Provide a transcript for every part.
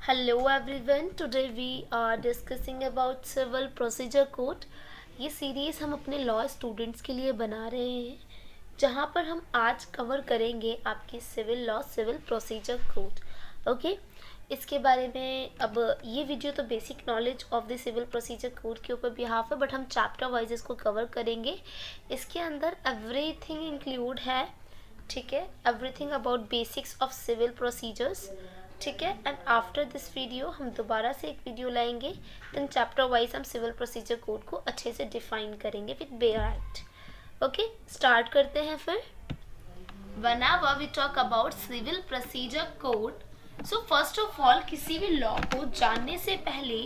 Hello everyone, today we are discussing about civil procedure code. ये series हम अपने law students के लिए बना रहे हैं जहाँ पर हम आज कवर करेंगे आपकी civil law civil procedure code. Okay, इसके बारे में अब ये वीडियो तो basic knowledge of the civil procedure code के ऊपर बिहाफ है, बट हम चैप्टर वाइज इसको कवर करेंगे। इसके अंदर एवरीथिंग इंक्लूड है, ठीक है, everything about basics of civil procedures, ठीक है। एंड आफ्टर दिस वीडियो हम दोबारा से एक वीडियो लाएंगे, देन चैप्टर वाइज हम सिविल प्रोसीजर कोड को अच्छे से डिफाइन करेंगे with bare act. Okay, start करते हैं फिर। Whenever we talk about civil procedure code, so first of all किसी भी लॉ को जानने से पहले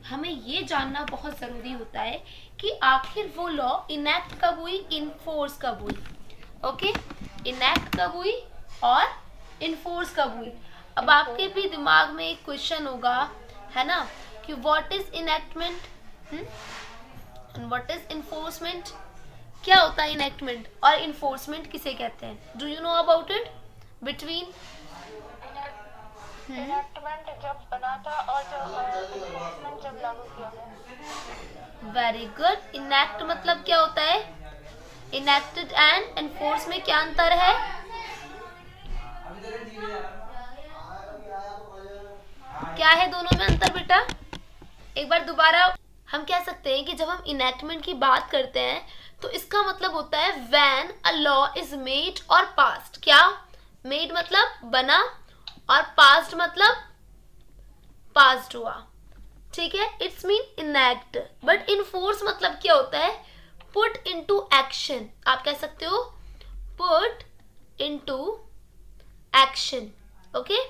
हमें ये जानना बहुत ज़रूरी होता है कि आखिर वो लॉ इनैक्ट कब हुई, इन्फोर्स कब हुई। ओके, इनैक्ट कब हुई और इन्फोर्स कब हुई। अब आपके भी दिमाग में एक क्वेश्चन होगा, है ना, कि what is enactment and what is enforcement. क्या होता है इनैक्टमेंट और इन्फोर्समेंट किसे कहते हैं? Do you know about it? Between enactment जब बना था और जब इन्फोर्समेंट जब लागू किया गया। Very good. इनैक्ट मतलब क्या होता है? इनैक्टेड एंड एनफोर्स में क्या अंतर है? क्या है दोनों में अंतर बेटा? एक बार दोबारा। हम कह सकते हैं कि जब हम इनैक्टमेंट की बात करते हैं तो इसका मतलब होता है when a law is made और पास्ड। क्या? मेड मतलब बना और पास्ड मतलब पास्ड हुआ, ठीक है। It's mean enact. But enforce मतलब क्या होता है? Put into action. आप कह सकते हो पुट इनटू एक्शन। ओके,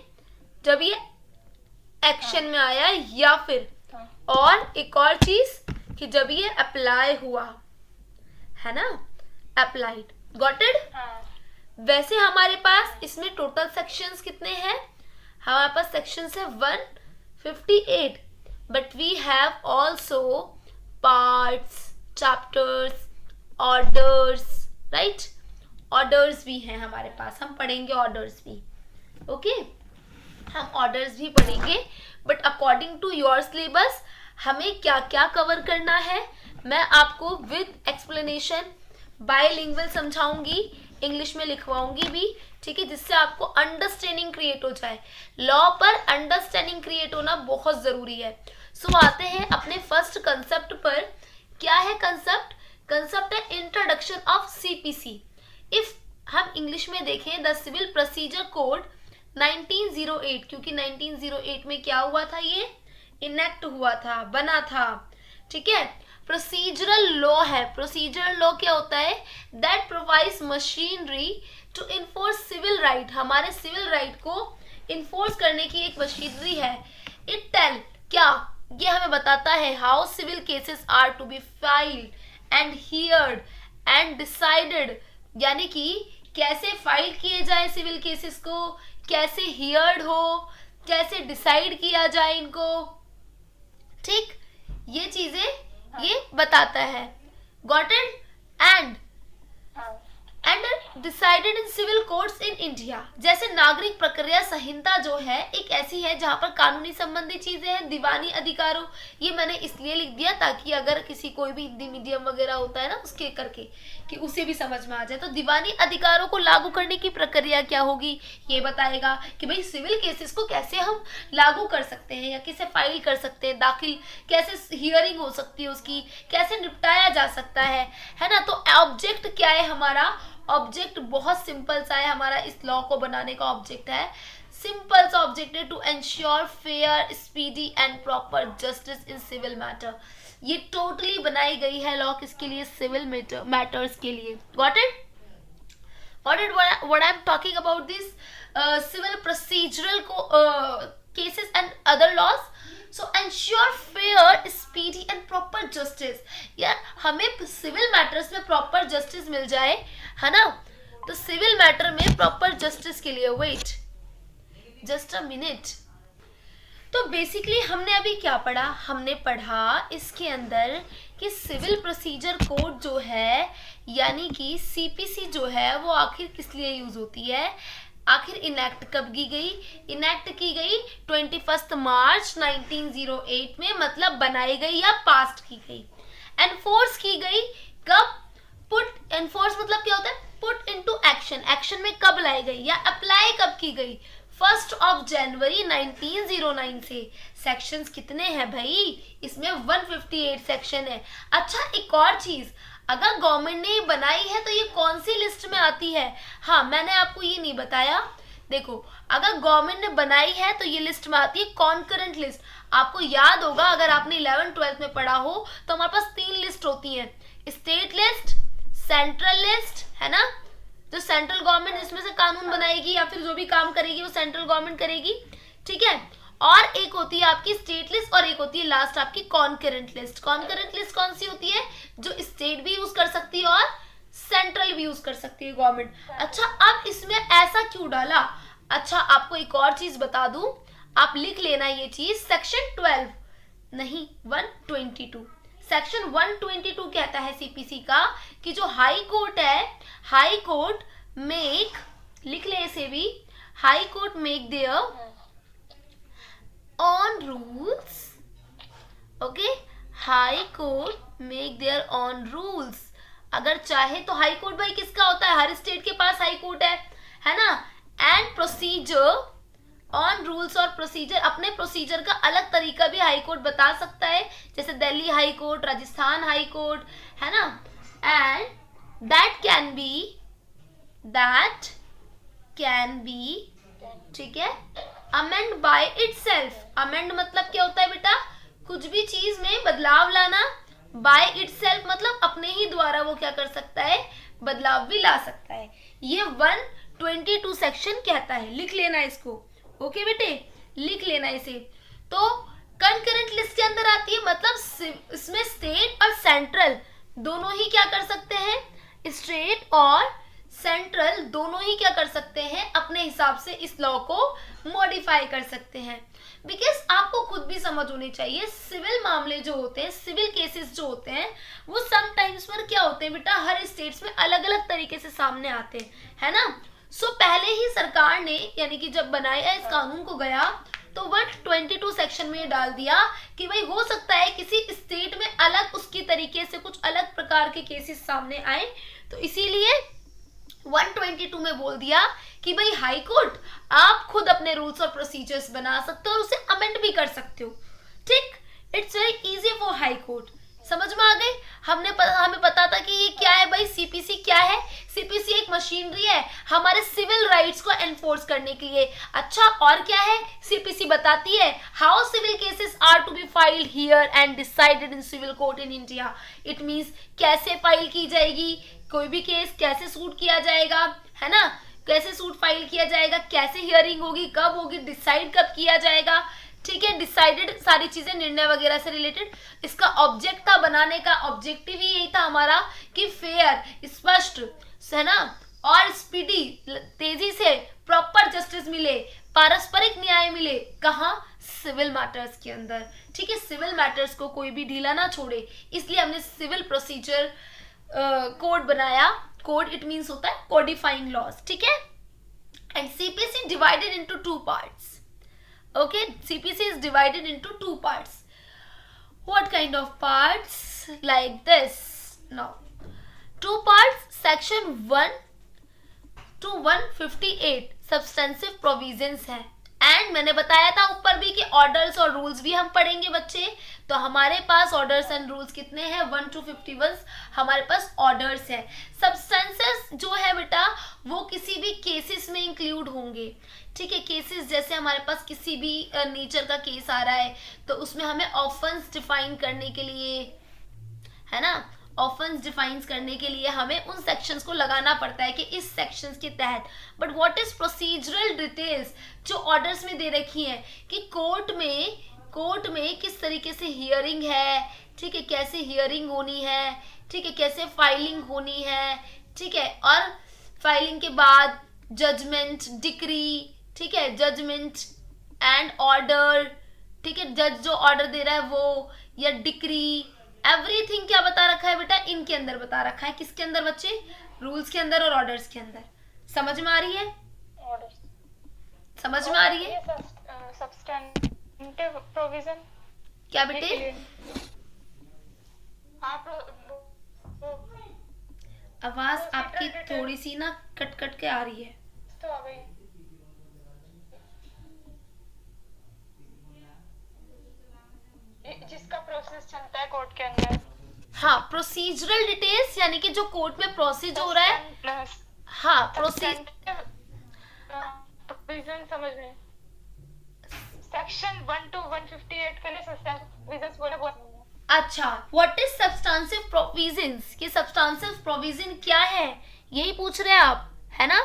जब ये एक्शन में आया, या फिर और एक और चीज कि जब ये अप्लाई हुआ, है ना, अप्लाइड। Got it? वैसे हमारे पास इसमें टोटल सेक्शंस कितने हैं? हमारे पास सेक्शंस है 158, but we have also parts, chapters, orders, right. Orders भी हैं हमारे पास, हम पढ़ेंगे ऑर्डर्स भी। ओके, हम ऑर्डर्स भी पढ़ेंगे, but according to your syllabus हमें क्या क्या कवर करना है मैं आपको विद एक्सप्लेनेशन बायलिंगुअल समझाऊंगी, इंग्लिश में लिखवाऊंगी भी, ठीक है, जिससे आपको अंडरस्टैंडिंग क्रिएट हो जाए। लॉ पर अंडरस्टैंडिंग क्रिएट होना बहुत ज़रूरी है। सो आते हैं अपने फर्स्ट कंसेप्ट पर। क्या है कंसेप्ट? कंसेप्ट है इंट्रोडक्शन ऑफ सीपीसी। इफ हम इंग्लिश में देखें, द सिविल प्रोसीजर कोड 1908, क्योंकि 1908 में क्या हुआ था? ये इनेक्ट हुआ था, बना था, ठीक है। प्रोसीजरल लॉ है। प्रोसीजरल लॉ क्या होता है? That provides machinery to enforce civil right. हमारे सिविल राइट को इन्फोर्स करने की एक मशीनरी है। इट टेल, क्या ये हमें बताता है how civil cases are to be filed and heard and decided, यानी कि कैसे फाइल किए जाए सिविल केसेस को, कैसे हियर्ड हो, कैसे डिसाइड किया जाए इनको, ठीक, ये चीजें ये बताता है। Got it? And decided in civil courts in India. जैसे नागरिक प्रक्रिया संहिता जो है एक ऐसी है जहां पर कानूनी संबंधी चीजें हैं, दीवानी अधिकारों। ये मैंने इसलिए लिख दिया ताकि अगर किसी कोई भी हिंदी मीडियम वगैरह होता है ना उसके करके कि उसे भी समझ में आ जाए। तो दीवानी अधिकारों को लागू करने की प्रक्रिया क्या होगी ये बताएगा कि भाई सिविल केसेस को कैसे हम लागू कर सकते हैं या कैसे फाइल कर सकते हैं, दाखिल कैसे हियरिंग हो सकती है उसकी, कैसे निपटाया जा सकता है ना। तो ऑब्जेक्ट क्या है हमारा? ऑब्जेक्ट बहुत सिंपल सा है हमारा। इस लॉ को बनाने का ऑब्जेक्ट है, सिंपल सा ऑब्जेक्ट है, to ensure fair, speedy and proper justice in civil matter. ये टोटली बनाई गई है लॉ किसके लिए? सिविल मैटर्स के लिए। Got it? What I am talking about this civil procedural cases and other laws. So ensure fair, speedy and proper justice. यार हमें सिविल मैटर्स में प्रॉपर जस्टिस मिल जाए, है ना। तो सिविल मैटर में प्रॉपर जस्टिस के लिए, वेट जस्ट अ मिनट। तो बेसिकली हमने अभी क्या पढ़ा? हमने पढ़ा इसके अंदर कि सिविल प्रोसीजर कोड जो है, यानी कि सीपीसी जो है वो आखिर किस लिए यूज होती है? आखिर इनेक्ट कब की गई? इनेक्ट की गई 21 मार्च 1908 में, मतलब बनाई गई या पास्ट की गई। एनफोर्स की गई कब? पुट, एनफोर्स मतलब क्या होता है? पुट इनटू एक्शन, एक्शन में कब लाई गई या अप्लाई कब की गई? 1 जनवरी 1909 से। सेक्शंस कितने हैं भाई? इसमें 158 सेक्शन है। अच्छा, एक और चीज, अगर गवर्नमेंट ने बनाई है तो ये कौन सी लिस्ट में आती है? हाँ, मैंने आपको ये नहीं बताया। देखो, अगर गवर्नमेंट ने बनाई है तो ये लिस्ट में आती है कॉन्करेंट लिस्ट। आपको याद होगा, अगर आपने 11th-12th में पढ़ा हो, तो हमारे पास 3 लिस्ट होती हैं, स्टेट लिस्ट, सेंट्रल लिस्ट, है ना, जो सेंट्रल गवर्नमेंट इसमें से कानून बनाएगी या फिर जो भी काम करेगी वो सेंट्रल गवर्नमेंट करेगी, ठीक है। और एक होती है आपकी स्टेट लिस्ट और एक होती है लास्ट आपकी कॉन्करेंट लिस्ट। कॉन्करेंट लिस्ट कौन सी होती है? जो स्टेट भी यूज कर सकती है और सेंट्रल भी यूज कर सकती है गवर्नमेंट। अच्छा, अब इसमें ऐसा क्यों डाला? अच्छा, आपको एक और चीज बता दूं, आप लिख लेना ये चीज, सेक्शन 12 नहीं 122, सेक्शन 122 कहता है सीपीसी का कि जो हाई कोर्ट है, हाई कोर्ट मेक, लिख ले इसे भी, high court make their on rules, okay, high court make their on rules. अगर चाहे तो हाई कोर्ट भाई किसका होता है? हर स्टेट के पास हाई कोर्ट है ना। एंड प्रोसीजर ऑन रूल्स, और प्रोसीजर, अपने प्रोसीजर का अलग तरीका भी हाई कोर्ट बता सकता है, जैसे Delhi high court, Rajasthan high court, है ना। एंड दैट कैन बी, ठीक है, अमेंड बाय इटसेल्फ। अमेंड मतलब क्या होता है बेटा? कुछ भी चीज में बदलाव लाना। बाय इटसेल्फ मतलब अपने ही द्वारा वो क्या कर सकता है? बदलाव भी ला सकता है। ये 122 सेक्शन कहता है, लिख लेना इसको, ओके बेटे, लिख लेना इसे। तो कंकरेंट लिस्ट के अंदर आती है, मतलब इसमें स्टेट और सेंट्रल दोनों ही क्या कर सकते हैं? स्टेट और सेंट्रल दोनों ही क्या कर सकते हैं? अपने हिसाब से इस लॉ को मॉडिफाई कर सकते हैं। बिकॉज आपको खुद भी समझ होनी चाहिए, सिविल मामले जो होते हैं, सिविल केसेस जो होते हैं, वो समटाइम्स पर क्या होते हैं बेटा, हर स्टेट्स में अलग अलग तरीके से सामने आते हैं, है ना। सो पहले ही सरकार ने, यानी कि जब बनाया इस कानून को गया, तो 122 सेक्शन में डाल दिया कि भाई हो सकता है किसी स्टेट में अलग उसकी तरीके से कुछ अलग प्रकार के केसेस सामने आए, तो इसीलिए 122 में बोल दिया कि भाई हाई कोर्ट आप खुद अपने रूल्स और प्रोसीजर्स बना सकते हो और उसे अमेंड भी कर सकते हो, ठीक। It's very easy for high court. समझ में आ गई? हमें पता था कि ये क्या है भाई, सीपीसी क्या है? सीपीसी एक मशीनरी है हमारे सिविल राइट्स को एनफोर्स करने के लिए। अच्छा, और क्या है? सीपीसी बताती है how civil cases are to be filed here and decided in civil court in India. It means कैसे फाइल की जाएगी, कोई भी केस कैसे सूट किया जाएगा, है ना, कैसे सूट फाइल किया जाएगा, कैसे हियरिंग होगी, कब होगी, डिसाइड कब किया जाएगा, ठीक है, डिसाइडेड सारी चीजें निर्णय वगैरह से रिलेटेड। इसका ऑब्जेक्ट था, बनाने का ऑब्जेक्टिव ही यही था हमारा कि फेयर, स्पष्ट, है ना, और स्पीडी, तेजी से प्रॉपर जस्टिस मिले, पारस्परिक न्याय मिले। कहाँ? सिविल मैटर्स के अंदर, ठीक है। सिविल मैटर्स को कोई भी ढीला ना छोड़े, इसलिए हमने सिविल प्रोसीजर कोड बनाया। कोड इट मीन्स होता है कोडिफाइंग लॉज, ठीक है। And CPC divided into 2 parts, okay, CPC is divided into 2 parts. What kind of parts? Like this. Now 2 parts, section 1 to 158 substantive provisions है। एंड मैंने बताया था ऊपर भी कि ऑर्डर्स और रूल्स भी हम पढ़ेंगे बच्चे। तो हमारे पास ऑर्डर्स एंड रूल्स कितने हैं? 1 to 51 हमारे पास ऑर्डर्स है। सब्सटेंसेस जो है बेटा वो किसी भी केसेस में इंक्लूड होंगे, ठीक है। केसेस जैसे हमारे पास किसी भी नेचर का केस आ रहा है तो उसमें हमें ऑफेंस डिफाइन करने के लिए, है ना, ऑफेंस डिफाइन करने के लिए हमें उन सेक्शंस को लगाना पड़ता है कि इस सेक्शंस के तहत। But what is procedural details जो ऑर्डर्स में दे रखी हैं कि कोर्ट में किस तरीके से हियरिंग है, ठीक है, कैसे हियरिंग होनी है, ठीक है, कैसे फाइलिंग होनी है, ठीक है, और फाइलिंग के बाद जजमेंट, डिक्री, ठीक है, जजमेंट एंड ऑर्डर, ठीक है, जज जो ऑर्डर दे रहा है वो, या डिक्री, एवरीथिंग क्या बता रखा है बेटा? इनके अंदर बता रखा है। किसके अंदर बच्चे? रूल्स के अंदर और ऑर्डर्स के अंदर। समझ में आ रही है? ऑर्डर्स समझ में आ रही है? सब्सटेंटिव प्रोविजन क्या बेटे? हाँ आवाज आपकी थोड़ी सी ना कट कट के आ रही है। तो आ गई। जिसका प्रोसेस चलता है कोर्ट के अंदर। हाँ, प्रोसीजरल डिटेल्स यानी कि जो कोर्ट में प्रोसेस हो रहा है। हाँ, प्रोसीजर प्रोविजन समझ में। सेक्शन 1 to 158 के लिए सब्सटेंटिव बोले बहुत। अच्छा, व्हाट इज सब्सटेंसिव प्रोविजंस? कि सब्सटेंसिव प्रोविजन क्या है, यही पूछ रहे हैं आप, है ना?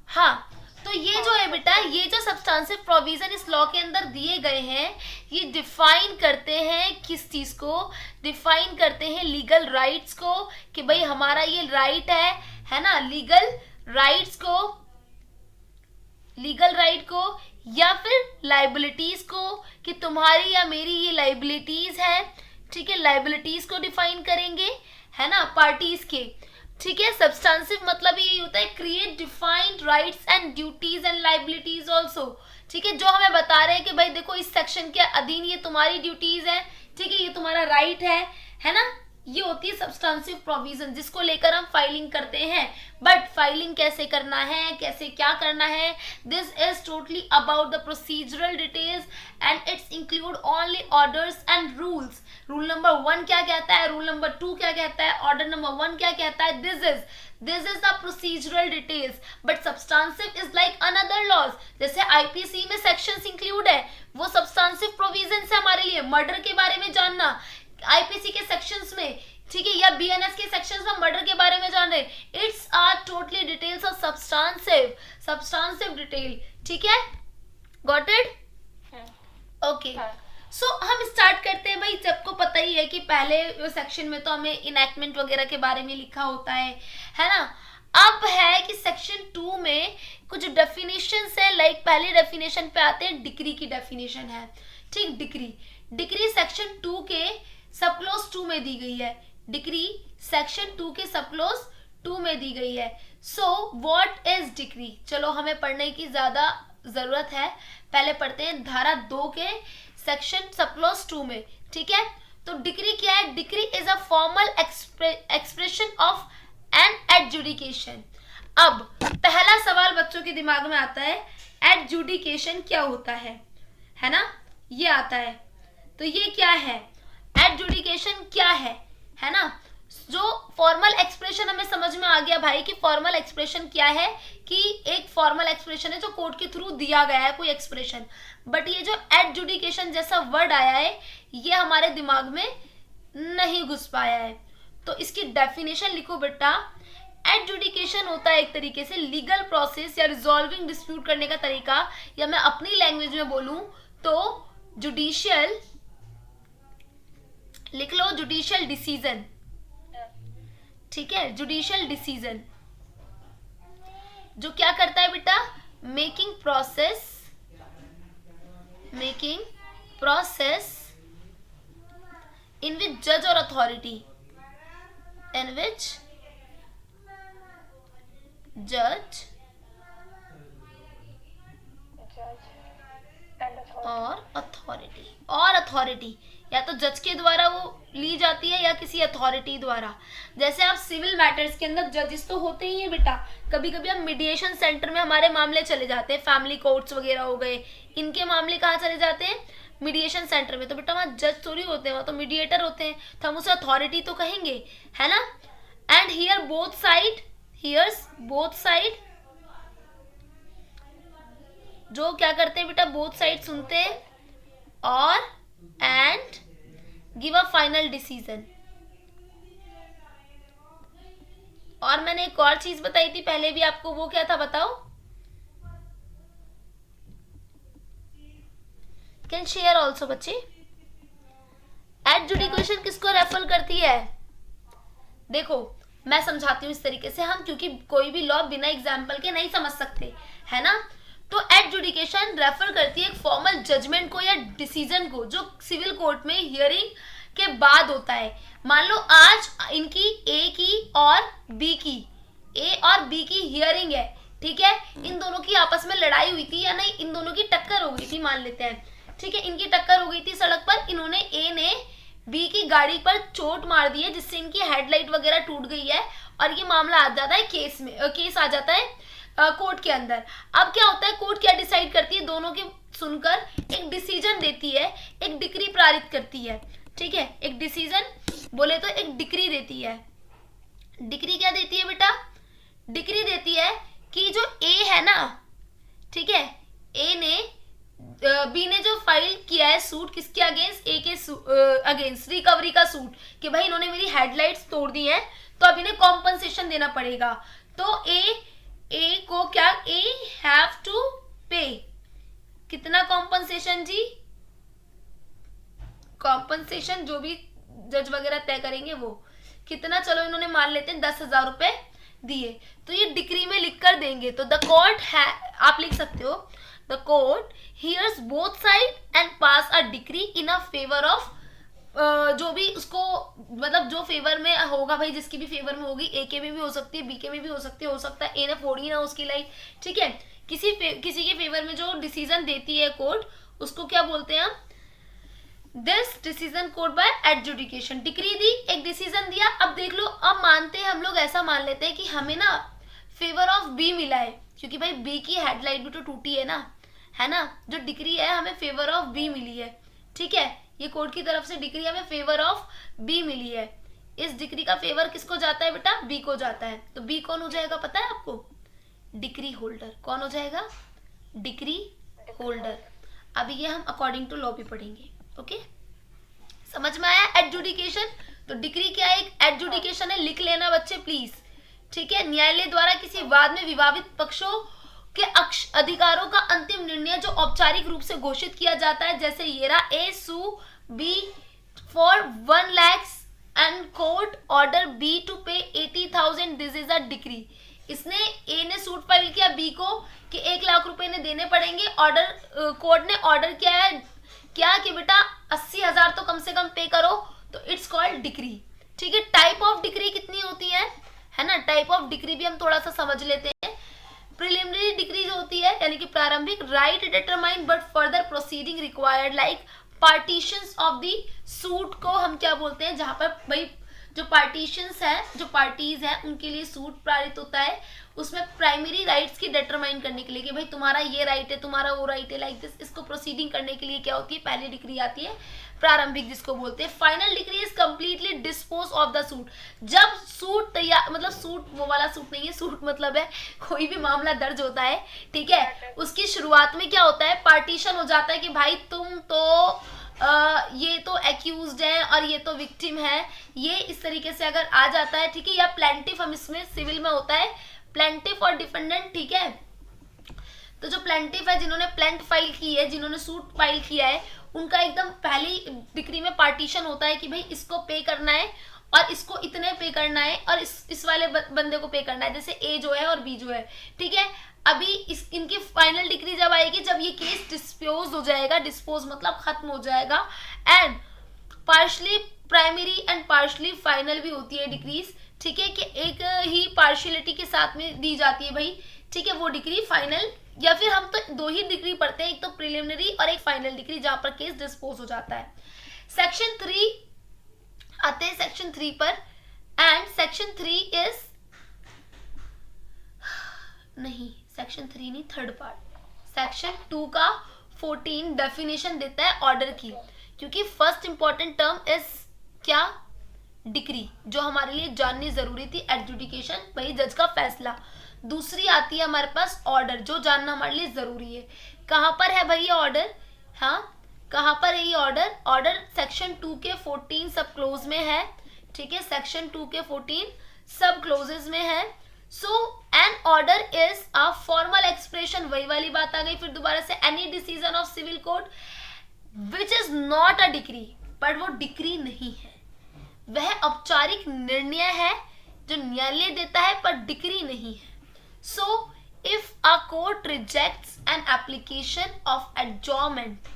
हाँ, तो ये जो है बेटा, ये जो सब्सटेंसिव प्रोविजन इस लॉ के अंदर दिए गए हैं, ये डिफाइन करते हैं किस चीज को? डिफाइन करते हैं लीगल राइट्स को, कि भाई हमारा ये राइट है ना, लीगल राइट्स को, लीगल राइट को, या फिर लाइबिलिटीज को, कि तुम्हारी या मेरी ये लाइबिलिटीज है, ठीक है, लाइबिलिटीज को डिफाइन करेंगे, है ना, पार्टीज के, ठीक है। सब्सटेंसिव मतलब यही होता है, create defined rights and duties and liabilities also, ठीक है, जो हमें बता रहे हैं कि भाई देखो इस सेक्शन के अधीन ये तुम्हारी ड्यूटीज है, ठीक है, ये तुम्हारा राइट है ना। ये होती है सब्सटेंसिव प्रोविजन, जिसको लेकर हम फाइलिंग करते हैं। बट फाइलिंग कैसे करना है, कैसे क्या करना है, this is totally about the procedural details and it's include only orders and rules. Rule number 1 क्या कहता है, रूल नंबर 2 क्या कहता है, ऑर्डर नंबर 1 क्या कहता है, this is the procedural details. But substantive is like another laws, जैसे आईपीसी में सेक्शंस इंक्लूड है, वो सब्सटेंसिव प्रोविजन है हमारे लिए। मर्डर के बारे में जानना आईपीसी के सेक्शंस में, ठीक है, या बीएनएस के सेक्शंस में मर्डर के बारे में जान रहे, it's are totally details of substantive detail, ठीक है, गॉट इट? ओके, सो हम स्टार्ट करते हैं। भाई सबको पता ही है कि पहले सेक्शन में तो हमें इनैक्टमेंट वगैरह के बारे में लिखा होता है ना। अब है कि सेक्शन 2 में कुछ डेफिनेशंस है, लाइक पहले डेफिनेशन पे आते हैं, डिक्री की डेफिनेशन है, ठीक। डिक्री सेक्शन 2 के सब क्लोज 2 में दी गई है, डिक्री सेक्शन 2 के सब क्लोज 2 में दी गई है। सो व्हाट इज डिक्री? चलो हमें पढ़ने की ज्यादा जरूरत है, पहले पढ़ते हैं धारा 2 के सेक्शन सब क्लोज 2 में, ठीक है। तो डिक्री क्या है? Decree is a formal expression of an adjudication. अब पहला सवाल बच्चों के दिमाग में आता है, एडजुडिकेशन क्या होता है ना, ये आता है। तो ये क्या है, एडजुडिकेशन क्या है ना। जो फॉर्मल एक्सप्रेशन हमें समझ में आ गया भाई कि फॉर्मल एक्सप्रेशन क्या है, कि एक फॉर्मल एक्सप्रेशन है जो कोर्ट के थ्रू दिया गया है कोई एक्सप्रेशन। बट ये जो एडजुडिकेशन जैसा वर्ड आया है, ये हमारे दिमाग में नहीं घुस पाया है। तो इसकी डेफिनेशन लिखो बेटा। एडजुडिकेशन होता है एक तरीके से लीगल प्रोसेस या रिजॉल्विंग डिस्प्यूट करने का तरीका, या मैं अपनी लैंग्वेज में बोलूं तो जुडिशियल, लिख लो, जुडिशियल डिसीजन, ठीक है, जुडिशियल डिसीजन जो क्या करता है बेटा, मेकिंग प्रोसेस इन विच जज और अथॉरिटी, इन विच जज और अथॉरिटी, या तो जज के द्वारा वो ली जाती है या किसी अथॉरिटी द्वारा। जैसे आप सिविल मैटर्स के अंदर जजेस तो होते ही हैं बेटा, कभी कभी हम मीडिएशन सेंटर में हमारे मामले चले जाते हैं, फैमिली कोर्ट्स वगैरह हो गए, इनके मामले कहाँ चले जाते हैं, मीडिएशन सेंटर में। तो बेटा वहाँ जज थोड़ी होते हैं, वहाँ तो मीडिएटर होते हैं, तो हम उसे अथॉरिटी तो कहेंगे, है ना। एंड हियर बोथ साइड जो क्या करते हैं बेटा, बोथ साइड सुनते हैं और and give a final decision. और मैंने एक और चीज बताई थी पहले भी आपको, वो क्या था बताओ, कैन शेयर ऑल्सो बच्चे। एडजुडिकेशन किसको रेफर करती है? देखो मैं समझाती हूँ इस तरीके से, हम क्योंकि कोई भी लॉ बिना एग्जाम्पल के नहीं समझ सकते, है ना। तो एडजुडिकेशन रेफर करती है एक फॉर्मल जजमेंट को या डिसीजन को, जो सिविल कोर्ट में हियरिंग के बाद होता है। मान लो आज इनकी ए और बी की हियरिंग है, ठीक है, इन दोनों की आपस में लड़ाई हुई थी या नहीं, इन दोनों की टक्कर हो गई थी मान लेते हैं, ठीक है, इनकी टक्कर हो गई थी सड़क पर, इन्होंने ए ने बी की गाड़ी पर चोट मार दी है जिससे इनकी हेडलाइट वगैरह टूट गई है और ये मामला आ जाता है केस आ जाता है कोर्ट के अंदर। अब क्या होता है, कोर्ट क्या डिसाइड करती है, दोनों की सुनकर एक डिसीजन देती है, एक डिक्री पारित करती है, ठीक है, एक डिसीजन बोले तो एक डिक्री देती है। डिक्री क्या देती है बेटा, डिक्री देती है कि जो ए है ना, ठीक है, ए ने बी ने जो फाइल किया है सूट किसके अगेंस्ट, ए के अगेंस्ट, रिकवरी का सूट, कि भाई इन्होंने मेरी हेडलाइट्स तोड़ दी हैं तो अब इन्हें कॉम्पनसेशन देना पड़ेगा। तो ए को क्या, ए हैव टू पे कितना कॉम्पनसेशन जी, कॉम्पनसेशन जो भी जज वगैरह तय करेंगे वो कितना, चलो इन्होंने मान लेते हैं 10,000 रुपए दिए, तो ये डिक्री में लिख कर देंगे। तो द कोर्ट है, आप लिख सकते हो, the court hears both side and pass a decree in a favour of, जो भी उसको मतलब जो फेवर में होगा भाई, जिसकी भी फेवर में होगी, ए के में भी हो सकती है, बी के में भी हो सकता है ए ने फोड़ी ना उसकी लाइट, ठीक है, किसी के फेवर में जो डिसीजन देती है कोर्ट उसको क्या बोलते हैं हम, this decision court by adjudication. Decree दी, एक डिसीजन दिया, अब देख लो, अब मानते हैं हम लोग, ऐसा मान लेते हैं कि हमें ना फेवर ऑफ बी मिला है, क्योंकि भाई बी की हेडलाइट भी तो टूटी है ना, जो डिक्री है हमें फेवर ऑफ बी मिली है, ठीक है, ये कोर्ट की तरफ से डिक्री हमें फेवर ऑफ बी मिली है। इस डिक्री का फेवर किसको जाता है बेटा, बी को जाता है। तो बी कौन हो जाएगा पता है आपको, डिक्री होल्डर। कौन हो जाएगा, डिक्री होल्डर। अभी ये हम अकॉर्डिंग टू लॉ भी पढ़ेंगे, ओके, समझ में आया। एडजुडिकेशन, तो डिक्री क्या है, एक एडजुडिकेशन है, लिख लेना बच्चे प्लीज, ठीक है। न्यायालय द्वारा किसी वाद में विवादित पक्षों के अधिकारों का अंतिम निर्णय जो औपचारिक रूप से घोषित किया जाता है, जैसे ये रहा, A sue B for 1 lakh and court order B to pay 80,000, this is a decree. इसने ए ने सूट फाइल किया बी को कि 1 लाख रुपए ने देने पड़ेंगे, ऑर्डर कोर्ट ने ऑर्डर किया है क्या कि बेटा 80,000 तो कम से कम पे करो, तो इट्स कॉल्ड डिक्री, ठीक है। टाइप ऑफ डिक्री कितनी होती है ना, टाइप ऑफ डिक्री भी हम थोड़ा सा समझ लेते हैं। प्रिलिमिनरी डिक्री जो होती है यानी कि प्रारंभिक, right determine but further proceeding required like partitions of the suit को हम क्या बोलते हैं, जहां पर भाई जो पार्टीशंस है, जो पार्टीज हैं उनके लिए सूट पारित होता है, उसमें प्राइमरी राइट्स की डिटरमाइन करने के लिए कि भाई तुम्हारा ये राइट है, तुम्हारा वो राइट है, लाइक दिस, इसको प्रोसीडिंग करने के लिए क्या होती है, पहली डिक्री आती है प्रारंभिक, जिसको बोलते हैं। Final decree is completely dispose of the suit, जब सूट तैयार, मतलब सूट वो वाला सूट नहीं है, सूट मतलब है कोई भी मामला दर्ज होता है, ठीक है, उसकी शुरुआत में क्या होता है, पार्टीशन हो जाता है कि भाई तुम तो ये तो एक्यूज्ड है और ये तो विक्टिम है, ये इस तरीके से अगर आ जाता है, ठीक है, या प्लेंटिफ, हम इसमें सिविल में होता है प्लेंटिफ और डिफेंडेंट, ठीक है। तो जो प्लेंटिफ है, जिन्होंने प्लेंट फाइल की है, जिन्होंने सूट फाइल किया है, उनका एकदम पहली डिक्री में पार्टीशन होता है कि भाई इसको पे करना है और इसको इतने पे करना है और इस वाले बंदे को पे करना है, जैसे ए जो है और बी जो है, ठीक है। अभी इनकी फाइनल डिक्री जब आएगी, जब ये केस डिस्पोज हो जाएगा, डिस्पोज मतलब खत्म हो जाएगा, and partially primary and partially final भी होती है डिक्रीज, ठीक है, कि एक ही पार्शियलिटी के साथ में दी जाती है भाई, ठीक है, वो डिक्री फाइनल, या फिर हम तो 2 ही डिग्री पढ़ते हैं, एक तो प्रिलिमिनरी और एक फाइनल डिग्री, जहां पर केस डिस्पोज हो जाता है। सेक्शन 3 आते हैं, सेक्शन 3 पर, एंड सेक्शन 3 इज नहीं, सेक्शन 3 नहीं, थर्ड पार्ट, सेक्शन 2 का 14 डेफिनेशन देता है ऑर्डर की, क्योंकि फर्स्ट इंपॉर्टेंट टर्म इज क्या, डिक्री, जो हमारे लिए जाननी जरूरी थी, एडजुडिकेशन भाई जज का फैसला। दूसरी आती है हमारे पास ऑर्डर, जो जानना हमारे लिए जरूरी है। कहां पर है भाई ये ऑर्डर, हाँ कहां पर है ये ऑर्डर, ऑर्डर सेक्शन 2 के 14 सब क्लोज में है, ठीक है, सेक्शन 2 के 14 सब क्लोजेस में है। So an order is a formal expression, वही वाली बात आ गई फिर दोबारा से, any decision of civil court which is not a decree, but वो डिक्री नहीं है, वह औपचारिक निर्णय है जो न्यायालय देता है पर डिक्री नहीं है। So, if a court rejects an application of adjournment,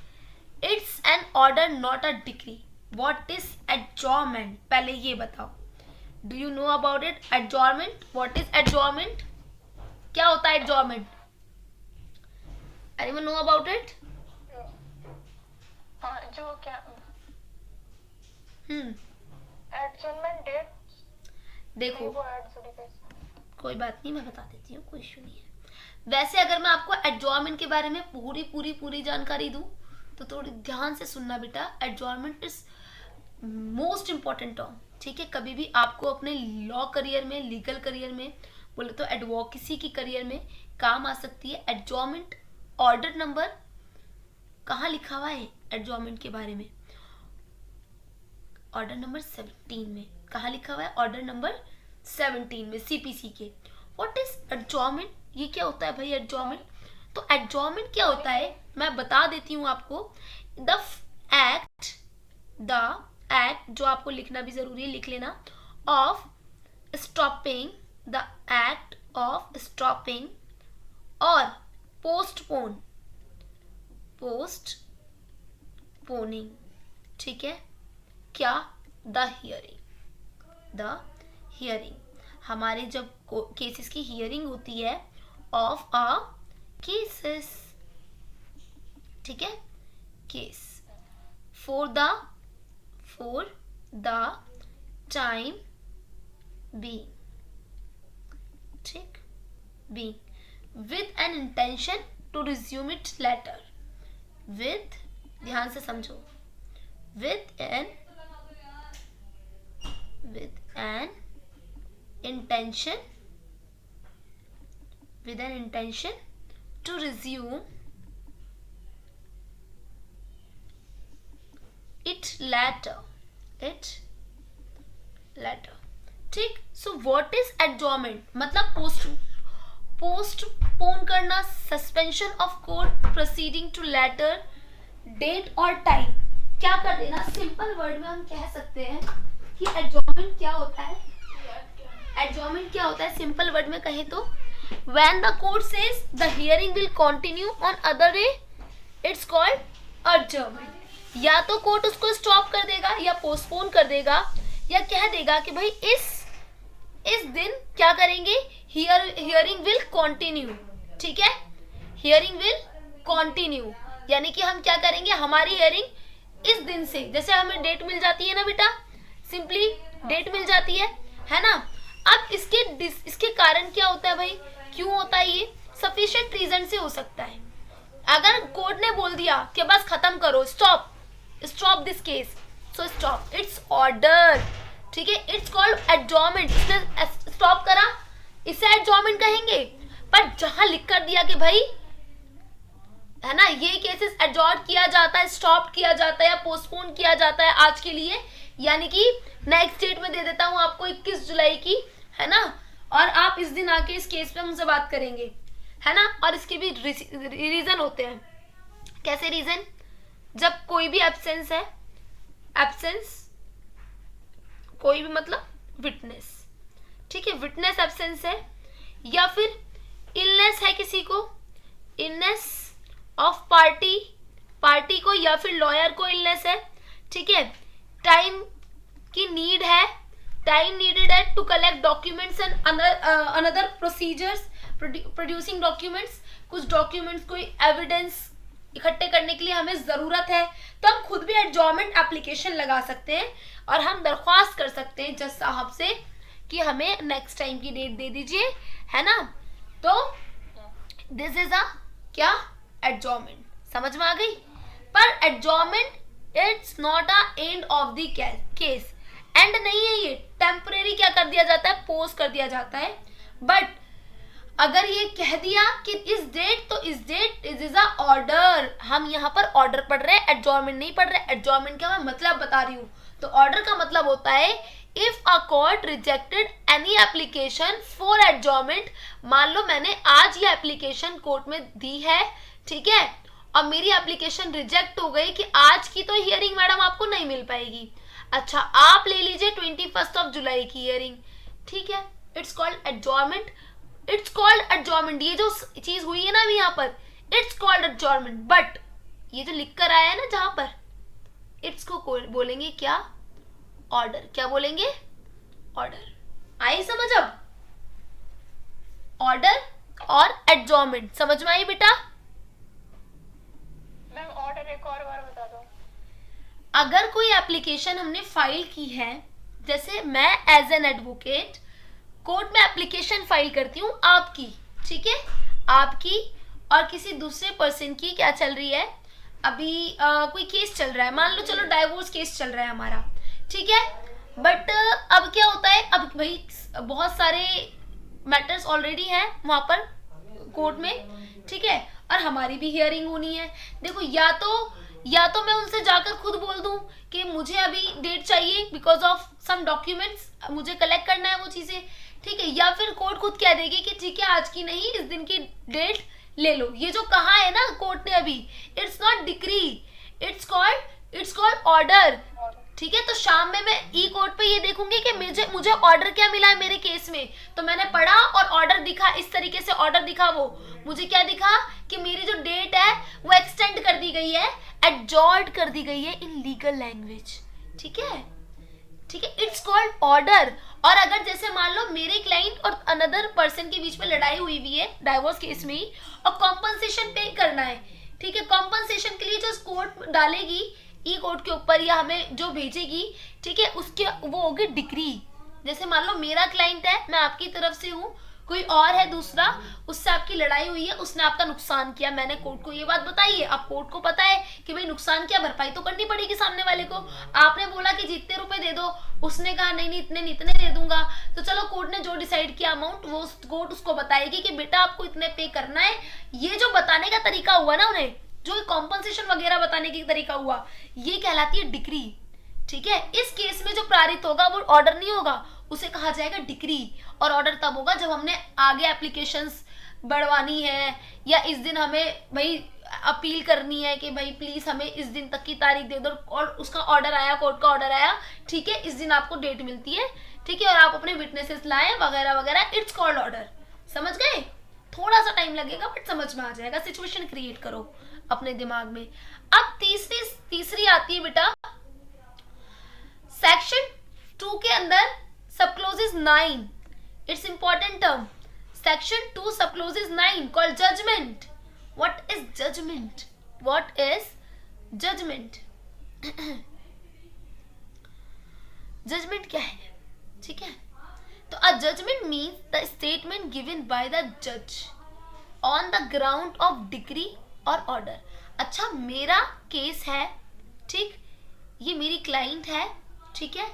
it's an order, not a decree. What is adjournment? पहले ये बताओ. Do you know about it? Adjournment. What is adjournment? क्या होता है adjournment? Anyone know about it? हाँ, जो क्या हम्म, adjournment date, देखो वो एड कोई बात नहीं, मैं बता देती हूँ, कोई इशू नहीं है। वैसे अगर मैं आपको एडजॉर्नमेंट के बारे में पूरी पूरी पूरी जानकारी दूं तो थोड़ी ध्यान से सुनना बेटा। Adjournment is most important term, ठीक है? कभी भी आपको अपने लॉ करियर में, लीगल करियर में, बोले तो एडवोकेसी की करियर में काम आ सकती है एडजॉर्नमेंट। ऑर्डर नंबर कहाँ लिखा हुआ है एडजॉर्नमेंट के बारे में? ऑर्डर नंबर 17 में। कहाँ लिखा हुआ है? ऑर्डर नंबर 17 में, सीपीसी के। What is adjournment? ये क्या होता है भाई एडजॉर्नमेंट? तो एडजॉर्नमेंट क्या होता है मैं बता देती हूँ आपको। द एक्ट, जो आपको लिखना भी जरूरी है, लिख लेना, of stopping, the act of stopping और पोस्टपोनिंग, ठीक है? क्या? The hearing. हमारे जब केसेस की हियरिंग होती है ऑफ अ केसेस, ठीक है? Case for the time being, ठीक? Being with an intention to resume it later, with, ध्यान से समझो, with an intention to resume it later, ठीक? So what is adjournment? मतलब पोस्टपोन करना, suspension of court proceeding to later date और time. क्या कर देना? सिंपल वर्ड में हम कह सकते हैं कि एडजॉर्नमेंट क्या होता है? एडजॉर्नमेंट क्या होता है सिंपल वर्ड में कहें तो? When the court says the hearing will continue on other day, it's called adjournment. या तो कोर्ट उसको स्टॉप कर देगा या पोस्टपोन कर देगा या कह देगा कि भाई इस दिन क्या करेंगे, हियरिंग विल कंटिन्यू, ठीक है? हियरिंग विल कंटिन्यू यानी कि हम क्या करेंगे, हमारी हियरिंग इस दिन से, जैसे हमें डेट मिल जाती है ना बेटा, सिंपली डेट मिल जाती है ना? अब इसके कारण क्या होता है भाई, क्यों होता है ये? सफिशिएंट रीजन से हो सकता है। अगर कोर्ट ने बोल दिया कि बस खत्म करो, stop this case, so stop, it's order, ठीक है? It's called adjournment. इसने स्टॉप करा, इसे एडजॉर्नमेंट कहेंगे। पर जहां लिख कर दिया कि भाई, है ना, ये केसेस एडजॉर्न किया जाता है, स्टॉप किया जाता है या पोस्टपोन किया जाता है आज के लिए, यानी कि नेक्स्ट डेट में दे देता हूं आपको 21 जुलाई की, है ना, और आप इस दिन आके इस केस पे हमसे बात करेंगे, है ना? और इसके भी रीजन होते हैं। कैसे रीजन? जब कोई भी एब्सेंस है, कोई भी मतलब विटनेस, ठीक है? विटनेस एब्सेंस है या फिर इलनेस है, किसी को इलनेस ऑफ पार्टी को या फिर लॉयर को इलनेस है, ठीक है? टाइम की नीड है, टाइम नीडेड है to collect documents and another procedures, producing documents, कुछ डॉक्यूमेंट्स, कोई एविडेंस इकट्ठे करने के लिए हमें ज़रूरत है, तो हम खुद भी एडजॉर्नमेंट एप्लीकेशन लगा सकते हैं और हम दरख्वास्त कर सकते हैं जज साहब से कि हमें नेक्स्ट टाइम की डेट दे दीजिए, है ना? तो दिस इज अ क्या? एडजॉर्नमेंट। समझ में आ गई? पर adjournment it's not a end of the case, and नहीं है ये। टेम्परेरी क्या कर दिया जाता है, पोस्ट कर दिया जाता है। बट अगर ये कह दिया कि इस डेट, तो इस डेट इज अ ऑर्डर। हम यहाँ पर ऑर्डर पढ़ रहे हैं, एडजॉर्नमेंट नहीं पढ़ रहे। एडजॉर्नमेंट का मैं मतलब बता रही हूँ। तो ऑर्डर का मतलब होता है if a court rejected any application for adjournment. मान लो मैंने आज ये एप्लीकेशन कोर्ट में दी है, ठीक है, और मेरी एप्लीकेशन रिजेक्ट हो गई कि आज की तो हियरिंग मैडम आपको नहीं मिल पाएगी। अच्छा, आप ले लीजिए 21 जुलाई की हियरिंग, ठीक है? It's called adjournment. It's called adjournment. ये जो चीज हुई है ना अभी यहाँ पर, इट्स कॉल्ड एडजॉर्नमेंट। बट ये जो लिख कर आया है ना जहां पर, इट्स को बोलेंगे क्या? ऑर्डर। क्या बोलेंगे? ऑर्डर। आई समझ अब? ऑर्डर और एडजॉर्नमेंट। समझ में आई बेटा? मैम ऑर्डर एक और बार बता दो। अगर कोई एप्लीकेशन हमने फाइल की है, जैसे मैं एज एन एडवोकेट कोर्ट में एप्लीकेशन फाइल करती हूँ आपकी, ठीक है, आपकी और किसी दूसरे पर्सन की क्या चल रही है, अभी कोई केस चल रहा है, मान लो चलो डाइवोर्स केस चल रहा है हमारा, ठीक है, बट अब क्या होता है, अब भाई बहुत सारे मैटर्स ऑलरेडी हैं वहां पर कोर्ट में, ठीक है, और हमारी भी हियरिंग होनी है। देखो या तो मैं उनसे जाकर खुद बोल दूं कि मुझे अभी डेट चाहिए बिकॉज ऑफ सम डॉक्यूमेंट्स, मुझे कलेक्ट करना है वो चीजें, ठीक है, या फिर कोर्ट खुद कह देगी कि ठीक है आज की नहीं, इस दिन की डेट ले लो। ये जो कहा है ना कोर्ट ने अभी, it's not decree, it's called order, ठीक है। तो शाम में मैं ई कोर्ट पे ये देखूंगी कि मुझे ऑर्डर क्या मिला है मेरे केस में, तो मैंने पढ़ा और ऑर्डर दिखा, इस तरीके से ऑर्डर दिखा, वो मुझे क्या दिखा कि मेरी जो डेट है वो एक्सटेंड कर दी गई है, एडजॉर्न्ड कर दी गई है इन लीगल लैंग्वेज, ठीक है, ठीक है, इट्स कॉल्ड ऑर्डर। और अगर जैसे मान लो मेरे क्लाइंट और अनदर पर्सन के बीच में लड़ाई हुई हुई है डाइवोर्स केस में ही, और कॉम्पनसेशन पे करना है, ठीक है, कॉम्पनसेशन के लिए जो कोर्ट डालेगी ई कोर्ट के ऊपर या हमें जो भेजेगी, ठीक है, उसके वो होगी डिक्री। जैसे मान लो मेरा क्लाइंट है, मैं आपकी तरफ से हूँ, कोई और है दूसरा, उससे आपकी लड़ाई हुई है, उसने आपका नुकसान किया, मैंने कोर्ट को ये बात बताई है, अब कोर्ट को पता है कि भाई नुकसान किया, भरपाई तो करनी पड़ेगी सामने वाले को। आपने बोला कि जितने रुपए दे दो, उसने कहा नहीं इतने नहीं इतने दे दूंगा, तो चलो कोर्ट ने जो डिसाइड किया अमाउंट, वो कोर्ट उसको बताएगी कि बेटा आपको इतने पे करना है। ये जो बताने का तरीका हुआ ना उन्हें, जो कॉम्पनसेशन वगैरह बताने की तरीका हुआ, ये कहलाती है डिक्री, ठीक है। इस केस में जो पारित होगा वो ऑर्डर नहीं होगा, उसे कहा जाएगा डिक्री। और ऑर्डर तब होगा जब हमने आगे एप्लीकेशंस बढ़वानी है, या इस दिन हमें भाई अपील करनी है कि भाई प्लीज हमें इस दिन तक की तारीख दे दो, और उसका ऑर्डर आया, कोर्ट का ऑर्डर आया, ठीक है, इस दिन आपको डेट मिलती है, ठीक है, और आप अपने विटनेसेस लाएं वगैरह वगैरह, इट्स कॉल्ड ऑर्डर। समझ गए? थोड़ा सा टाइम लगेगा बट समझ में आ जाएगा। सिचुएशन क्रिएट करो अपने दिमाग में। अब तीसरी आती है बेटा सेक्शन 2 के अंदर sub clauses 9, it's important term, section 2 sub clauses 9 called judgment. What is judgment? What is judgment? Judgment क्या है? ठीक है, तो a judgment means the statement given by the जज on the ground of decree और order. अच्छा, मेरा case है, ठीक, ये मेरी क्लाइंट है, ठीक है,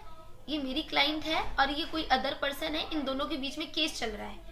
ये मेरी क्लाइंट है और ये कोई अदर पर्सन है, इन दोनों के बीच में केस चल रहा है।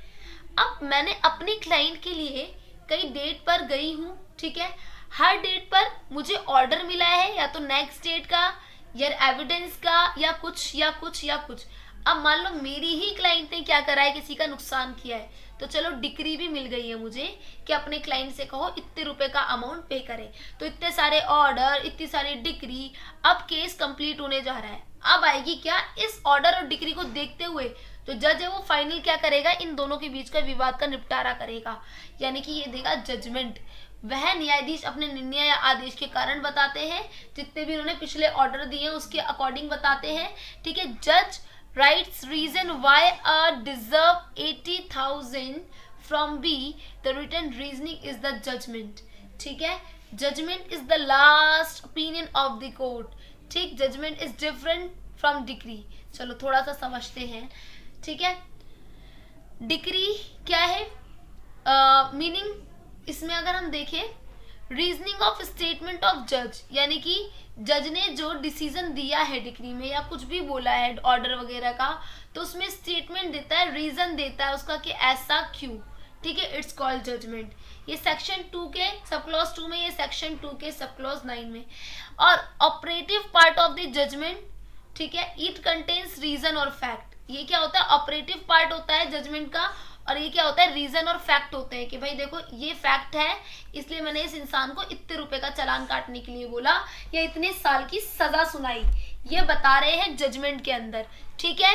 अब मैंने अपनी क्लाइंट के लिए कई डेट पर गई हूँ, ठीक है, हर डेट पर मुझे ऑर्डर मिला है, या तो नेक्स्ट डेट का या एविडेंस का या कुछ या कुछ या कुछ। अब मान लो मेरी ही क्लाइंट ने क्या करा है, किसी का नुकसान किया है, तो चलो डिक्री भी मिल गई है मुझे कि अपने क्लाइंट से कहो इतने रुपए का अमाउंट पे करे। तो इतने सारे ऑर्डर, इतनी सारी डिक्री, अब केस कंप्लीट होने जा रहा है। अब आएगी क्या, इस ऑर्डर और डिक्री को देखते हुए तो जज है वो फाइनल क्या करेगा, इन दोनों के बीच का विवाद का निपटारा करेगा, यानी कि ये देगा जजमेंट। वह न्यायाधीश अपने निर्णय या आदेश के कारण बताते हैं, जितने भी उन्होंने पिछले ऑर्डर दिए उसके अकॉर्डिंग बताते हैं, ठीक है। जज writes reason why a deserve 80,000 from B, the written reasoning is the judgment, ठीक है। judgment is the last opinion of the court, ठीक, judgment is different from decree। चलो थोड़ा सा समझते हैं, ठीक है। डिक्री क्या है, मीनिंग इसमें अगर हम देखें, रीजनिंग ऑफ स्टेटमेंट ऑफ जज, यानी कि जज ने जो डिसीजन दिया है डिक्री में या कुछ भी बोला है ऑर्डर वगैरह का, तो उसमें स्टेटमेंट देता है, रीजन देता है उसका कि ऐसा क्यों, ठीक है, इट्स कॉल्ड जजमेंट। ये सेक्शन 2 के सब क्लॉज 2 में, ये सेक्शन 2 के सब क्लॉज 9 में। और operative part of the judgment, ठीक है, इट कंटेन्स रीजन और फैक्ट। ये क्या होता है, ऑपरेटिव पार्ट होता है जजमेंट का, और ये क्या होता है, रीजन और फैक्ट होते हैं कि भाई देखो ये फैक्ट है, इसलिए मैंने इस इंसान को इतने रुपए का चालान काटने के लिए बोला या इतने साल की सजा सुनाई, ये बता रहे हैं जजमेंट के अंदर, ठीक है।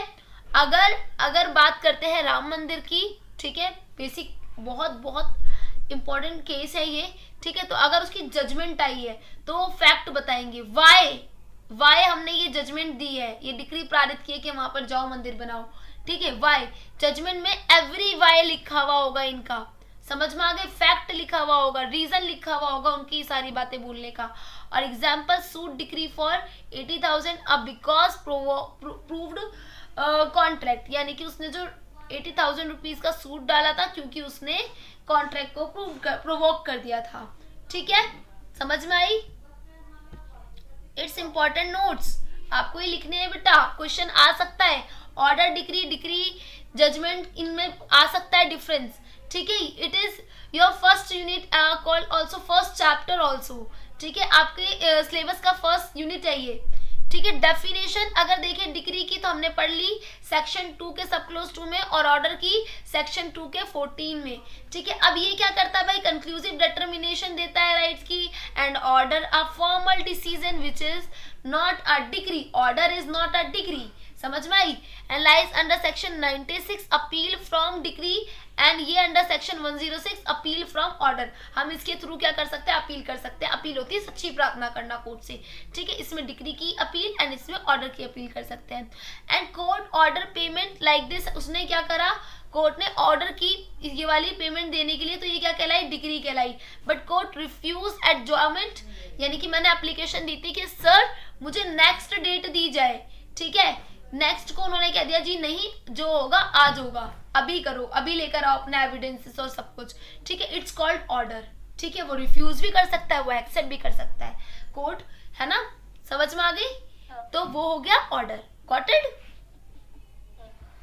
अगर बात करते हैं राम मंदिर की, ठीक है, बेसिक बहुत बहुत इंपॉर्टेंट केस है ये, ठीक है। तो अगर उसकी जजमेंट आई है तो वो फैक्ट बताएंगे, वाई हमने ये जजमेंट दी है, ये डिक्री पारित की है कि वहां पर जाओ मंदिर बनाओ, ठीक है। वाई, जजमेंट में एवरी वाई लिखा हुआ होगा इनका, समझ में आ गए, फैक्ट लिखा हुआ होगा, रीजन लिखा हुआ होगा उनकी सारी बातें बोलने का। और एग्जाम्पल सूट डिक्री फॉर 80,000 अब बिकॉज प्रूव्ड कॉन्ट्रैक्ट, यानी कि उसने जो 80,000 रुपीज का सूट डाला था क्योंकि उसने कॉन्ट्रैक्ट को प्रोवोक कर दिया था। ठीक है, समझ में आई? इट्स इंपॉर्टेंट नोट्स, आपको ये लिखने हैं बेटा, क्वेश्चन आ सकता है। ऑर्डर डिक्री, डिक्री जजमेंट, इनमें आ सकता है डिफरेंस। ठीक है, it is your first unit called also first chapter also. ठीक है, आपके सिलेबस का फर्स्ट यूनिट है ये। ठीक है, डेफिनेशन अगर देखें डिक्री की तो हमने पढ़ ली सेक्शन 2 के सब क्लोज 2 में, और ऑर्डर की सेक्शन 2 के 14 में। ठीक है, अब ये क्या करता है भाई, कंक्लूसिव डिटर्मिनेशन देता है राइट्स की, and order a formal decision which is not a decree, order is not a decree. समझ में आई? And lies under section 96 appeal from decree, and ये under section 106 appeal from order. हम इसके through क्या कर सकते हैं, अपील कर सकते हैं। अपील होती है सच्ची प्रार्थना करना कोर्ट से। ठीक है, इसमें डिक्री की अपील एंड इसमें ऑर्डर की अपील कर सकते हैं। And court order payment like this, उसने क्या करा, कोर्ट ने ऑर्डर की ये वाली पेमेंट देने के लिए, तो ये क्या कहलाई, डिक्री कहलाई। बट कोर्ट रिफ्यूज एडजॉर्नमेंट, यानी कि मैंने एप्लीकेशन दी थी कि सर मुझे नेक्स्ट डेट दी जाए। ठीक है, नेक्स्ट को उन्होंने कह दिया जी नहीं, जो होगा आज होगा, अभी करो, अभी लेकर आओ अपने एविडेंसेस और सब कुछ। ठीक है, इट्स कॉल्ड ऑर्डर। ठीक है, वो रिफ्यूज भी कर सकता है, वो एक्सेप्ट भी कर सकता है कोर्ट, है ना? समझ में आ गई? तो वो हो गया order. Got it?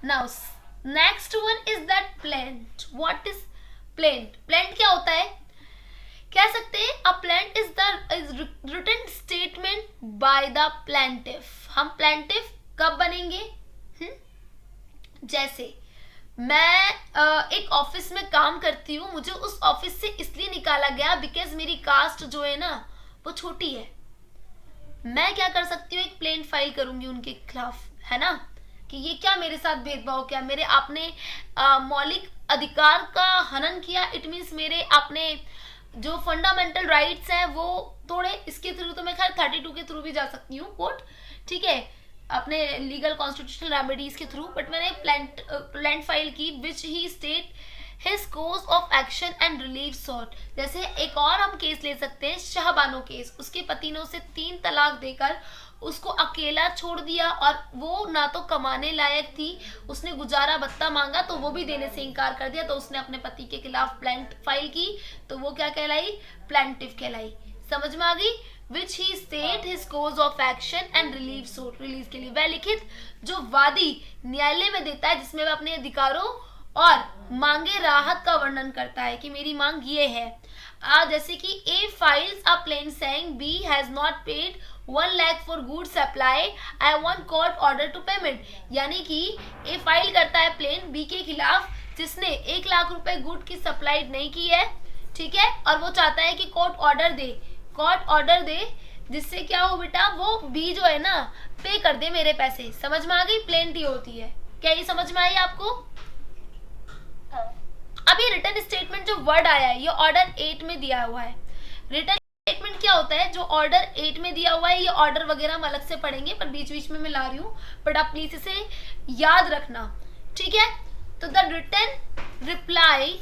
Now next one is that plaint. What is plaint? Plaint क्या होता है, कह सकते हैं a plaint is the written statement by the plaintiff. हम प्लेंटिफ कब बनेंगे? जैसे मैं एक ऑफिस में काम करती हूँ, मुझे उस ऑफिस से इसलिए निकाला गया बिकॉज मेरी कास्ट जो है ना वो छोटी है। मैं क्या कर सकती हूँ, एक प्लेंट फाइल करूंगी उनके खिलाफ, है ना, कि ये क्या मेरे साथ भेदभाव किया, मेरे आपने मौलिक अधिकार का हनन किया, इट मीन्स मेरे आपने जो फंडामेंटल राइट्स हैं वो तोड़े। इसके थ्रू तो मैं खैर 32 के थ्रू भी जा सकती हूँ कोर्ट। ठीक है, अपने लीगल कॉन्स्टिट्यूशनल रेमेडीज के थ्रू। बट मैंने प्लेंट फाइल की which he state his course of action and relief sought. जैसे एक और हम केस ले सकते हैं, शाहबानो केस। उसके पति ने उसे 3 तलाक देकर उसको अकेला छोड़ दिया, और वो ना तो कमाने लायक थी, उसने गुजारा भत्ता मांगा तो वो भी देने से इनकार कर दिया, तो उसने अपने पति के खिलाफ प्लेंट फाइल की, तो वो क्या कहलाई, प्लेंटिफ कहलाई। समझ में आ गई? which he state his cause of action and relief suit, release के लिए वह लिखित जो वादी न्यायालय में देता है, जिसमें वह अपने अधिकारों और मांगे राहत का वर्णन करता है कि मेरी मांग ये है। जैसे कि A files a plaint saying B has not paid 1 lakh for goods supply, I want court order to payment। यानी कि A फाइल करता है प्लेन B के खिलाफ जिसने 1 लाख रुपए गुड की सप्लाई नहीं की है। ठीक है, और वो चाहता है कि कोर्ट ऑर्डर दे, कोर्ट ऑर्डर दे जिससे क्या हो बेटा, वो बी जो है ना पे कर दे मेरे पैसे। समझ में आ गई? प्लेंट ही होती है। क्या ये समझ में आई आपको? अब ये रिटर्न स्टेटमेंट जो वर्ड आया है ये ऑर्डर 8 में दिया हुआ है। रिटर्न स्टेटमेंट क्या होता है, जो ऑर्डर 8 में दिया हुआ है, ये ऑर्डर वगैरह हम अलग से पढ़ेंगे पर बीच बीच में मैं ला रही हूँ, बट आप प्लीज इसे याद रखना। ठीक है, तो द रिटर्न रिप्लाई,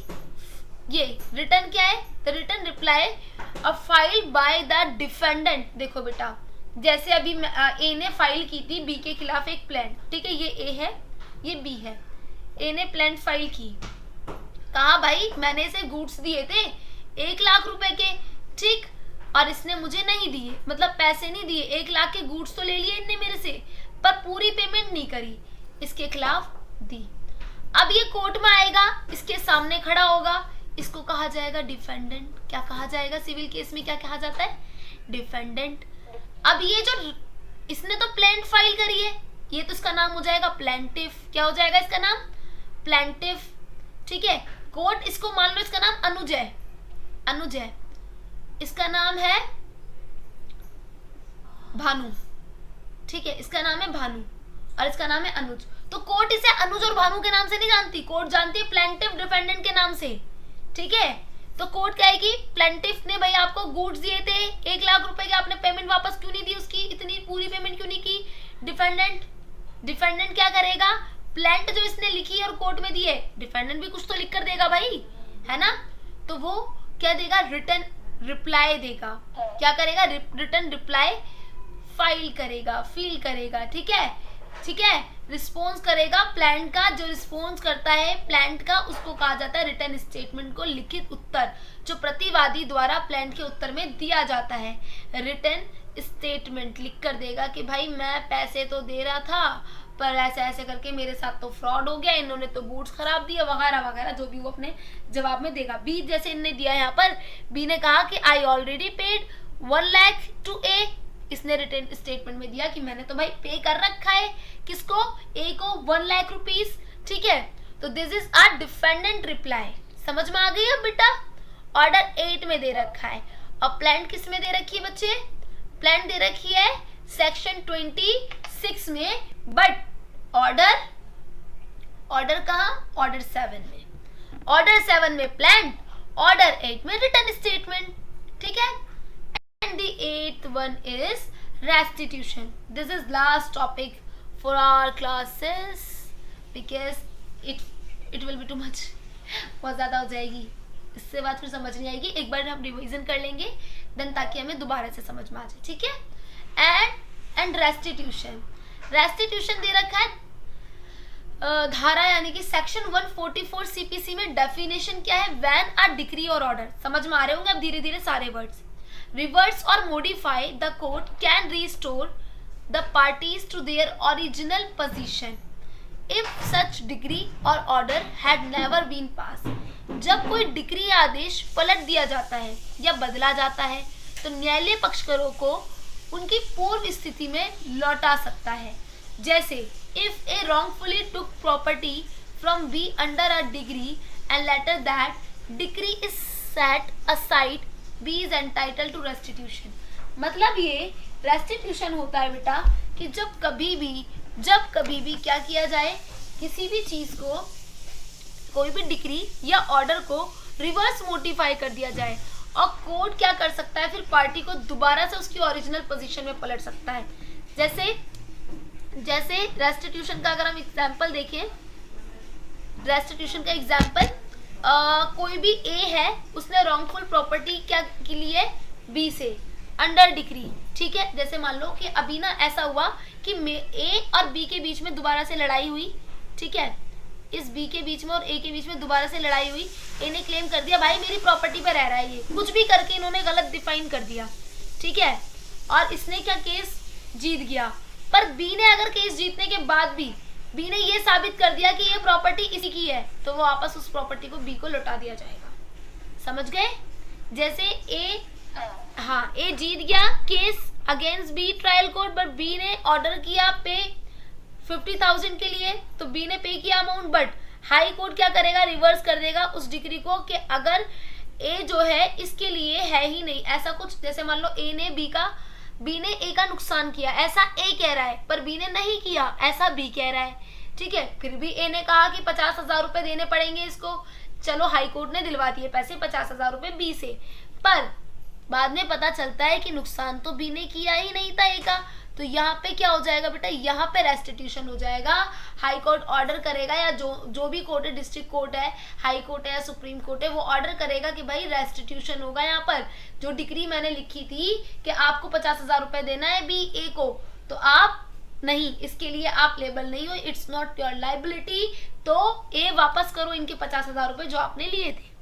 ये रिटर्न क्या है, the return reply a file by the defendant. देखो बेटा, जैसे अभी ए ने फाइल की थी बी के खिलाफ एक प्लेंट। ठीक है, ये ए है, ये बी है। ए ने प्लेंट फाइल की, कहा भाई मैंने इसे गुड्स दिए थे 1 लाख रुपए के, ठीक, और इसने मुझे नहीं दिए, मतलब पैसे नहीं दिए, 1 लाख के गुड्स तो ले लिए इनने मेरे से, पर पूरी पेमेंट नहीं करी, इसके खिलाफ दी। अब ये कोर्ट में आएगा, इसके सामने खड़ा होगा, इसको कहा जाएगा डिफेंडेंट। क्या कहा जाएगा सिविल केस में, क्या कहा जाता है, डिफेंडेंट। अब ये जो इसने तो प्लेंट फाइल करी है, ये तो इसका नाम हो जाएगा प्लेंटिफ। क्या हो जाएगा इसका नाम, प्लेंटिफ। ठीक है, कोर्ट इसको मान लो इसका नाम अनुज है, अनुज है, इसका नाम है भानु। ठीक है, इसका नाम है भानु और इसका नाम है अनुज। तो कोर्ट इसे अनुज और भानु के नाम से नहीं जानती, कोर्ट जानती है प्लेंटिफ डिफेंडेंट के नाम से। ठीक है, तो कोर्ट कहेगी प्लेंटिफ ने भाई आपको गुड्स दिए थे 1 लाख रुपए के, आपने पेमेंट वापस क्यों नहीं दी, उसकी इतनी पूरी पेमेंट क्यों नहीं की। डिफेंडेंट क्या करेगा, प्लेंट जो इसने लिखी है और कोर्ट में दी है, डिफेंडेंट भी कुछ तो लिख कर देगा भाई, है ना। तो वो क्या देगा, रिटर्न रिप्लाई देगा। क्या करेगा, रिटर्न रिप्लाई फाइल करेगा, फील करेगा, ठीक है, ठीक है, रिस्पॉन्स करेगा प्लांट का। जो रिस्पॉन्स करता है प्लांट का उसको कहा जाता है रिटर्न स्टेटमेंट को, लिखित उत्तर जो प्रतिवादी द्वारा प्लांट के उत्तर में दिया जाता है। रिटर्न स्टेटमेंट लिख कर देगा कि भाई मैं पैसे तो दे रहा था पर ऐसे ऐसे करके मेरे साथ तो फ्रॉड हो गया, इन्होंने तो बूट्स खराब दिए वगैरह वगैरह, जो भी वो अपने जवाब में देगा। बी जैसे इनने दिया यहाँ पर, बी ने कहा कि I already paid 1 lakh to A, इसने रिटर्न स्टेटमेंट में दिया कि मैंने तो भाई पे कर रखा है, किसको, ए को 1 लाख रुपीस, ठीक है। तो this is a defendant reply, समझ में आ गई अब बेटा। ऑर्डर 8 में दे रखा है। अब प्लांट किस में दे रखी है बच्चे, प्लांट दे रखी है सेक्शन 26 में, बट ऑर्डर कहाँ, ऑर्डर 7 में, ऑर्डर 7 में प्लांट, ऑर्डर 8 में रिटर्न स्टेटमेंट, ठीक है। And the 8th one is restitution. This is last topic for our classes because it will be too much. बहुत ज़्यादा हो जाएगी, इससे बाद फिर समझ नहीं आएगी। एक बार हम रिवीजन कर लेंगे देन, ताकि हमें दोबारा से समझ में आ जाए, ठीक है। एंड रेस्टिट्यूशन, रेस्टिट्यूशन दे रखा है धारा यानी कि सेक्शन 144 सीपीसी में। डेफिनेशन क्या है, व्हेन अ डिक्री और ऑर्डर, समझ में आ रहे होंगे अब धीरे धीरे सारे words. Reverse or modify the court can restore the parties to their original position if such decree or order had never been passed. जब कोई डिक्री या आदेश पलट दिया जाता है या बदला जाता है तो न्यायालय पक्षकारों को उनकी पूर्व स्थिति में लौटा सकता है। जैसे if A wrongfully took property from B under a degree and later that decree is set aside, B is entitled to restitution। मतलब ये restitution होता है बेटा कि जब कभी भी क्या किया जाए, किसी भी चीज को, कोई भी डिक्री या ऑर्डर को रिवर्स मोडिफाई कर दिया जाए और कोर्ट क्या कर सकता है, फिर पार्टी को दोबारा से उसकी ओरिजिनल पोजीशन में पलट सकता है। जैसे रेस्टिट्यूशन का अगर हम एग्जांपल देखें, रेस्टिट्यूशन का एग्जांपल, कोई भी ए है, उसने रॉन्गफुल प्रॉपर्टी क्या की लिए, बी से अंडर डिक्री, ठीक है। जैसे मान लो कि अभी ना ऐसा हुआ कि ए और बी के बीच में दोबारा से लड़ाई हुई, ठीक है, इस बी के बीच में और ए के बीच में दोबारा से लड़ाई हुई। ए ने क्लेम कर दिया भाई मेरी प्रॉपर्टी पर रह रहा है, ये कुछ भी करके इन्होंने गलत डिफाइन कर दिया, ठीक है, और इसने क्या केस जीत गया। पर बी ने अगर केस जीतने के बाद भी बी ने ये साबित कर दिया कि ये प्रॉपर्टी इसी की है, तो वो वापस उस प्रॉपर्टी को बी को लौटा दिया जाएगा, समझ गए। जैसे ए, हाँ, ए जीत गया case against B trial court, but B ने ऑर्डर किया पे 50,000 के लिए, तो बी ने पे किया अमाउंट, बट हाई कोर्ट क्या करेगा, रिवर्स कर देगा उस डिक्री को कि अगर ए जो है इसके लिए है ही नहीं ऐसा कुछ। जैसे मान लो बी ने ए का नुकसान किया ऐसा ए कह रहा है, पर बी ने नहीं किया ऐसा बी कह रहा है, ठीक है। फिर भी ए ने कहा कि 50,000 रुपए देने पड़ेंगे इसको, चलो हाई कोर्ट ने दिलवा दिए पैसे 50,000 रुपए बी से, पर बाद में पता चलता है कि नुकसान तो बी ने किया ही नहीं था ए का, तो यहाँ पे क्या हो जाएगा बेटा, यहाँ पे रेस्टिट्यूशन हो जाएगा। हाई कोर्ट ऑर्डर करेगा या जो भी कोर्ट है, डिस्ट्रिक्ट कोर्ट है, हाई कोर्ट है या सुप्रीम कोर्ट है, वो ऑर्डर करेगा कि भाई रेस्टिट्यूशन होगा। यहाँ पर जो डिक्री मैंने लिखी थी कि आपको 50,000 रुपए देना है बी ए को, तो आप नहीं, इसके लिए आप लेबल नहीं हो, इट्स नॉट योर लाइबिलिटी, तो ए वापस करो इनके 50,000 रुपए जो आपने लिए थे।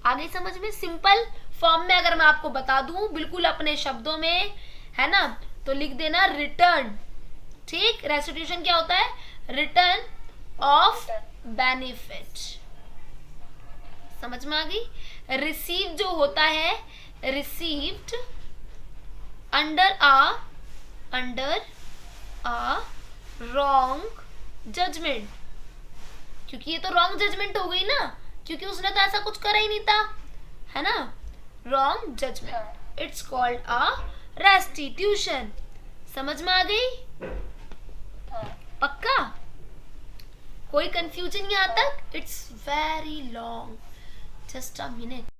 आगे समझ में, सिंपल फॉर्म में अगर मैं आपको बता दूं बिल्कुल अपने शब्दों में, है ना, तो लिख देना रिटर्न, ठीक। रेस्टिट्यूशन क्या होता है, रिटर्न ऑफ बेनिफिट, समझ में आ गई। रिसीव जो होता है, रिसीव्ड अंडर आ रॉन्ग जजमेंट, क्योंकि ये तो रॉन्ग जजमेंट हो गई ना, क्योंकि उसने तो ऐसा कुछ करा ही नहीं था, है ना, wrong judgment, it's called a restitution. समझ में आ गई, पक्का, कोई कंफ्यूजन यहाँ तक, it's very long, just a minute.